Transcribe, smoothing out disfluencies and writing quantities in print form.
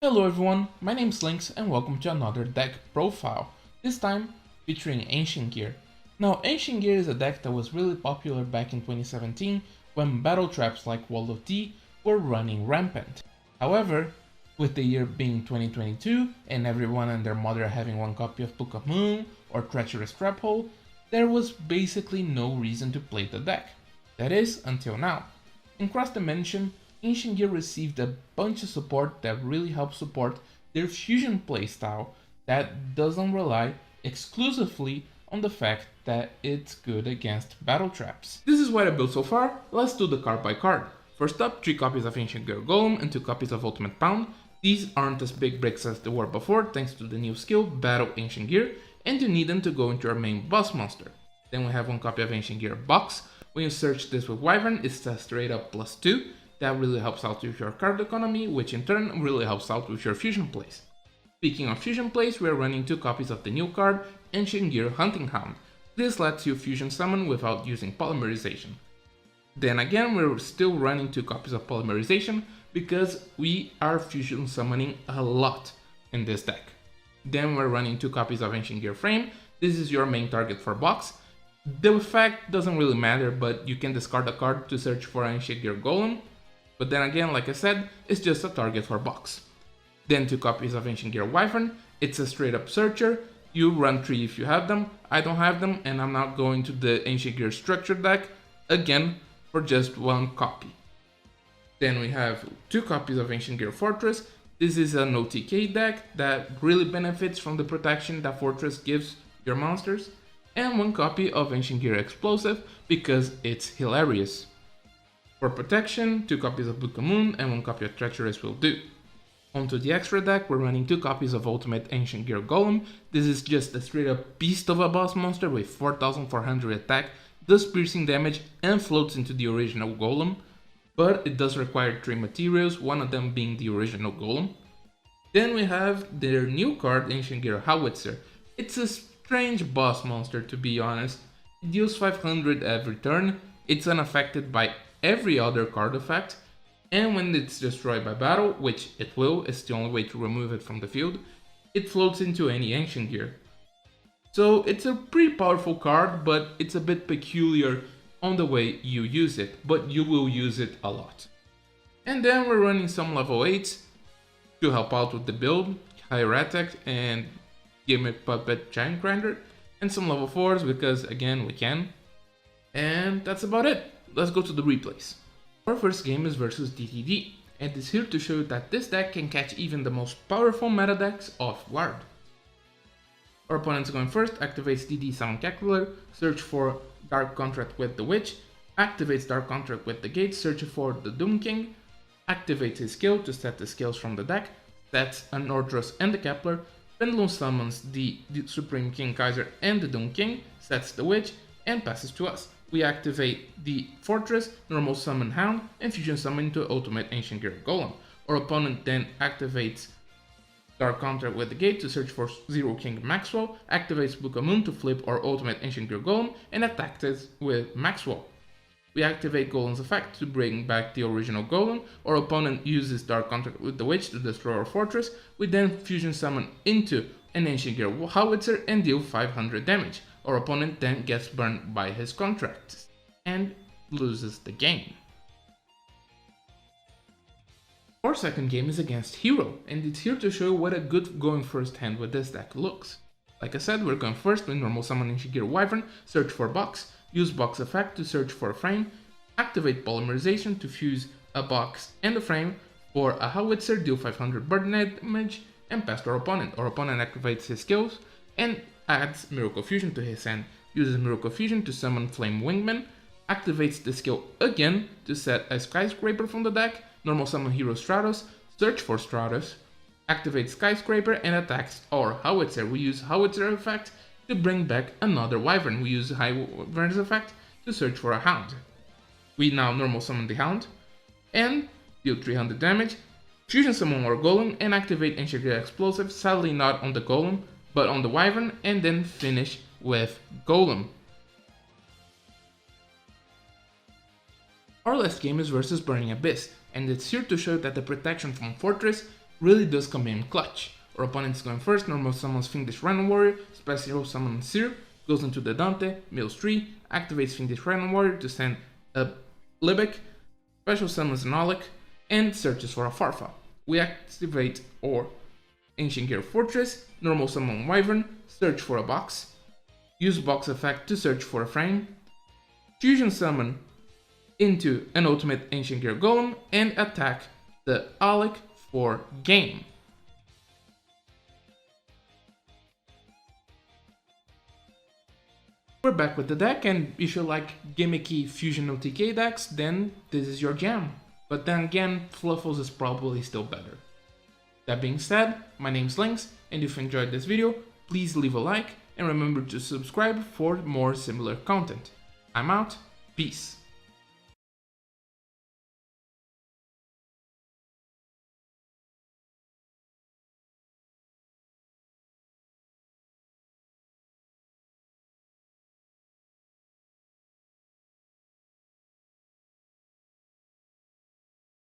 Hello everyone, my name is Lynx and welcome to another deck profile, this time featuring Ancient Gear. Now Ancient Gear is a deck that was really popular back in 2017 when battle traps like Wall of D were running rampant. However, with the year being 2022 and everyone and their mother having one copy of Book of Moon or Treacherous Trap Hole, there was basically no reason to play the deck. That is, until now. In Cross Dimension, Ancient Gear received a bunch of support that really helps support their fusion playstyle that doesn't rely exclusively on the fact that it's good against battle traps. This is what I built so far, let's do the card by card. First up, 3 copies of Ancient Gear Golem and 2 copies of Ultimate Pound. These aren't as big bricks as they were before thanks to the new skill, Battle Ancient Gear, and you need them to go into your main boss monster. Then we have 1 copy of Ancient Gear Box. When you search this with Wyvern, it's a straight up +2. That really helps out with your card economy, which in turn really helps out with your fusion plays. Speaking of fusion plays, we are running 2 copies of the new card, Ancient Gear Hunting Hound. This lets you fusion summon without using polymerization. Then again, we're still running 2 copies of polymerization because we are fusion summoning a lot in this deck. Then we're running 2 copies of Ancient Gear Frame. This is your main target for box. The effect doesn't really matter, but you can discard a card to search for Ancient Gear Golem. But then again, like I said, it's just a target for box. Then 2 copies of Ancient Gear Wyvern. It's a straight up searcher. You run 3 if you have them. I don't have them and I'm not going to the Ancient Gear structure deck again for just 1 copy. Then we have 2 copies of Ancient Gear Fortress. This is an OTK deck that really benefits from the protection that Fortress gives your monsters. And 1 copy of Ancient Gear Explosive because it's hilarious. For protection, 2 copies of Book of Moon and 1 copy of Treacherous will do. Onto the extra deck, we're running 2 copies of Ultimate Ancient Gear Golem. This is just a straight up beast of a boss monster with 4400 attack, does piercing damage and floats into the original Golem, but it does require 3 materials, one of them being the original Golem. Then we have their new card, Ancient Gear Howitzer. It's a strange boss monster, to be honest. It deals 500 every turn, it's unaffected by every other card effect, and when it's destroyed by battle, which it will, it's the only way to remove it from the field, it floats into any Ancient Gear. So it's a pretty powerful card, but it's a bit peculiar on the way you use it, but you will use it a lot. And then we're running some level 8s to help out with the build, Hieratic and Gimmick Puppet Giant Grinder, and some level 4s because again we can. And that's about it. Let's go to the replays. Our first game is versus DTD, and it's here to show you that this deck can catch even the most powerful meta decks off guard. Our opponent's going first, activates DD Summon Calculator, search for Dark Contract with the Witch, activates Dark Contract with the Gate, searching for the Doom King, activates his skill to set the skills from the deck, sets an Ordros and the Kepler, Pendulum summons the Supreme King Kaiser and the Doom King, sets the Witch, and passes to us. We activate the Fortress, normal summon Hound, and fusion summon into Ultimate Ancient Gear Golem. Our opponent then activates Dark Contract with the Gate to search for Zero King Maxwell, activates Book of Moon to flip our Ultimate Ancient Gear Golem, and attacks it with Maxwell. We activate Golem's effect to bring back the original Golem. Our opponent uses Dark Contract with the Witch to destroy our Fortress. We then fusion summon into an Ancient Gear Howitzer and deal 500 damage. Our opponent then gets burned by his contracts and loses the game. Our second game is against Hero, and it's here to show what a good going first hand with this deck looks. Like I said, we're going first with normal summon Ancient Gear Wyvern, search for box, use box effect to search for a frame, activate polymerization to fuse a box and a frame for a howitzer, deal 500 burn damage, and pass to our opponent. Our opponent activates his skills and adds Miracle Fusion to his hand, uses Miracle Fusion to summon Flame Wingman, activates the skill again to set a Skyscraper from the deck, normal summon Hero Stratos, search for Stratos, activates Skyscraper and attacks our Howitzer. We use Howitzer effect to bring back another Wyvern. We use Wyvern's effect to search for a Hound. We now normal summon the Hound and deal 300 damage, fusion summon our Golem and activate Ancient Gear Explosive, sadly not on the Golem, but on the Wyvern, and then finish with Golem. Our last game is versus Burning Abyss, and it's here to show that the protection from Fortress really does come in clutch. Our opponent is going first, normal summons Fiendish Random Warrior, special summon Seer, goes into the Dante, mills 3, activates Fiendish Random Warrior to send a Libic, special summons an Aulic, and searches for a Farfa. We activate our Ancient Gear Fortress, normal summon Wyvern, search for a box, use box effect to search for a frame, fusion summon into an ultimate Ancient Gear Golem, and attack the Aulic for game. We're back with the deck, and if you like gimmicky fusion OTK decks, then this is your jam. But then again, Fluffles is probably still better. That being said, my name's Lynx, and if you enjoyed this video, please leave a like and remember to subscribe for more similar content. I'm out, peace.